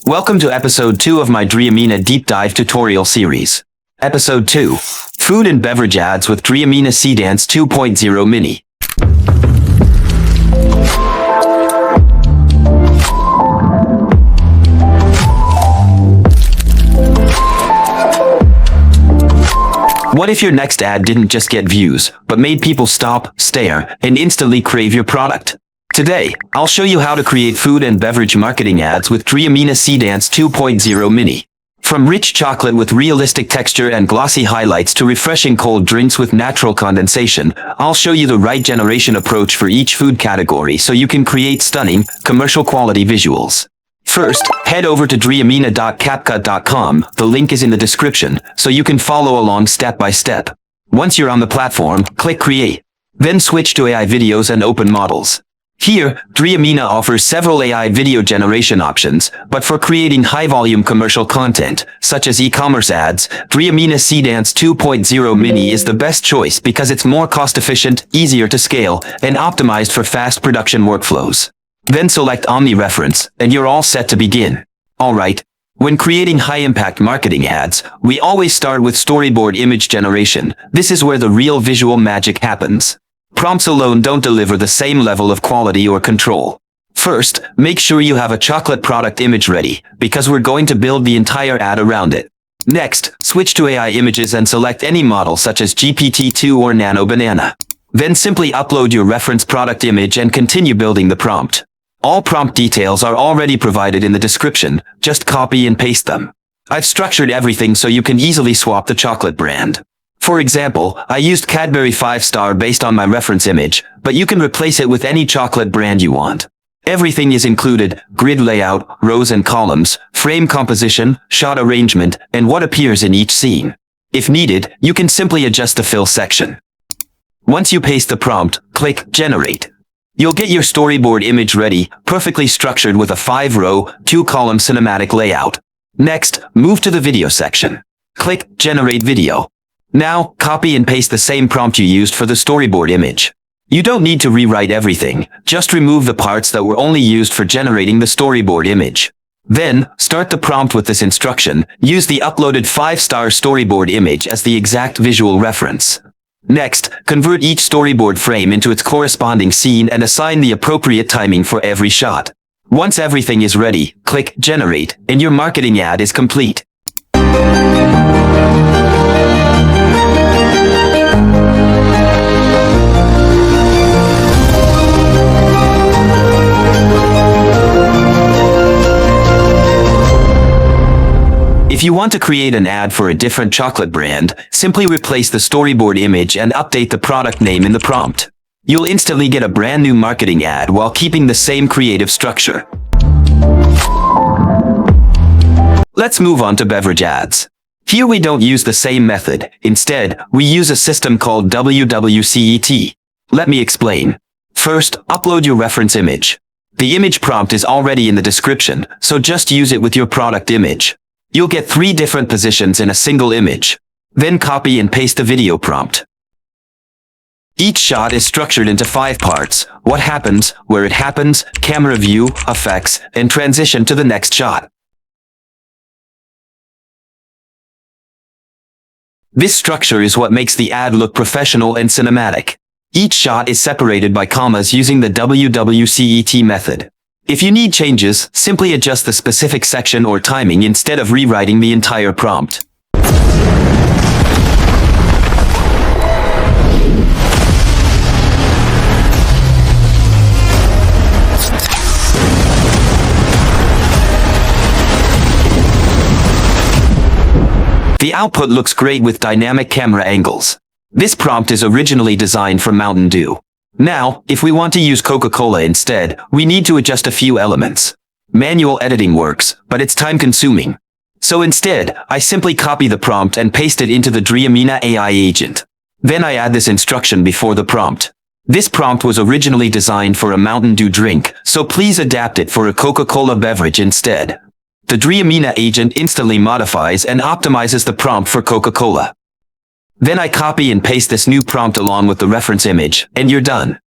Welcome to episode 2 of my Dreamina deep dive tutorial series. Episode 2. Food and beverage ads with Dreamina Seedance 2.0 Mini. What if your next ad didn't just get views, but made people stop, stare, and instantly crave your product? Today, I'll show you how to create food and beverage marketing ads with Dreamina Seedance 2.0 Mini. From rich chocolate with realistic texture and glossy highlights to refreshing cold drinks with natural condensation, I'll show you the right generation approach for each food category so you can create stunning, commercial-quality visuals. First, head over to dreamina.capcut.com, the link is in the description, so you can follow along step by step. Once you're on the platform, click Create. Then switch to AI videos and open models. Here, Dreamina offers several AI video generation options, but for creating high-volume commercial content, such as e-commerce ads, Dreamina Seedance 2.0 Mini is the best choice because it's more cost-efficient, easier to scale, and optimized for fast production workflows. Then select Omni Reference, and you're all set to begin. Alright, when creating high-impact marketing ads, we always start with storyboard image generation. This is where the real visual magic happens. Prompts alone don't deliver the same level of quality or control. First, make sure you have a chocolate product image ready, because we're going to build the entire ad around it. Next, switch to AI images and select any model such as GPT-2 or Nano Banana. Then simply upload your reference product image and continue building the prompt. All prompt details are already provided in the description, just copy and paste them. I've structured everything so you can easily swap the chocolate brand. For example, I used Cadbury 5-star based on my reference image, but you can replace it with any chocolate brand you want. Everything is included: grid layout, rows and columns, frame composition, shot arrangement, and what appears in each scene. If needed, you can simply adjust the fill section. Once you paste the prompt, click Generate. You'll get your storyboard image ready, perfectly structured with a 5-row, 2-column cinematic layout. Next, move to the video section. Click Generate Video. Now, copy and paste the same prompt you used for the storyboard image. You don't need to rewrite everything, just remove the parts that were only used for generating the storyboard image. Then, start the prompt with this instruction: use the uploaded 5-star storyboard image as the exact visual reference. Next, convert each storyboard frame into its corresponding scene and assign the appropriate timing for every shot. Once everything is ready, click Generate, and your marketing ad is complete. If you want to create an ad for a different chocolate brand, simply replace the storyboard image and update the product name in the prompt. You'll instantly get a brand new marketing ad while keeping the same creative structure. Let's move on to beverage ads. Here we don't use the same method. Instead, we use a system called WWCET. Let me explain. First, upload your reference image. The image prompt is already in the description, so just use it with your product image. You'll get 3 different positions in a single image. Then copy and paste the video prompt. Each shot is structured into 5 parts: what happens, where it happens, camera view, effects, and transition to the next shot. This structure is what makes the ad look professional and cinematic. Each shot is separated by commas using the WWCET method. If you need changes, simply adjust the specific section or timing instead of rewriting the entire prompt. The output looks great with dynamic camera angles. This prompt is originally designed for Mountain Dew. Now, if we want to use Coca-Cola instead, we need to adjust a few elements. Manual editing works, but it's time-consuming. So instead, I simply copy the prompt and paste it into the Dreamina AI agent. Then I add this instruction before the prompt. This prompt was originally designed for a Mountain Dew drink, so please adapt it for a Coca-Cola beverage instead. The Dreamina agent instantly modifies and optimizes the prompt for Coca-Cola. Then I copy and paste this new prompt along with the reference image, and you're done.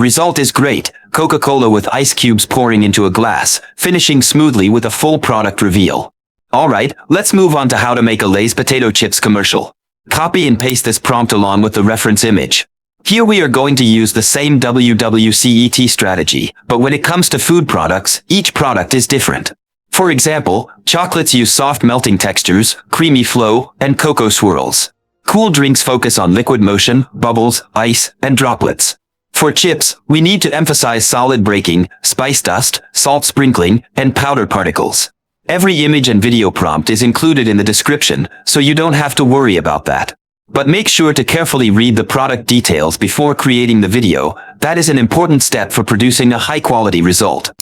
result is great, Coca-Cola with ice cubes pouring into a glass, finishing smoothly with a full product reveal. Alright, let's move on to how to make a Lay's potato chips commercial. Copy and paste this prompt along with the reference image. Here we are going to use the same WWCET strategy, but when it comes to food products, each product is different. For example, chocolates use soft melting textures, creamy flow, and cocoa swirls. Cool drinks focus on liquid motion, bubbles, ice, and droplets. For chips, we need to emphasize solid breaking, spice dust, salt sprinkling, and powder particles. Every image and video prompt is included in the description, so you don't have to worry about that. But make sure to carefully read the product details before creating the video. That is an important step for producing a high-quality result.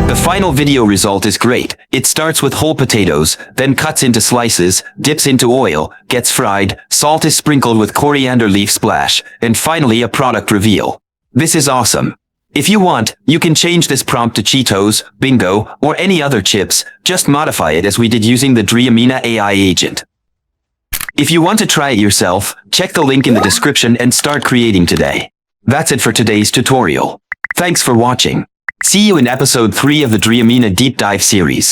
The final video result is great. It starts with whole potatoes, then cuts into slices, dips into oil, gets fried, salt is sprinkled with coriander leaf splash, and finally a product reveal. This is awesome. If you want, you can change this prompt to Cheetos, Bingo, or any other chips. Just modify it as we did using the Dreamina AI agent. If you want to try it yourself, check the link in the description and start creating today. That's it for today's tutorial. Thanks for watching. See you in episode 3 of the Dreamina Deep Dive series.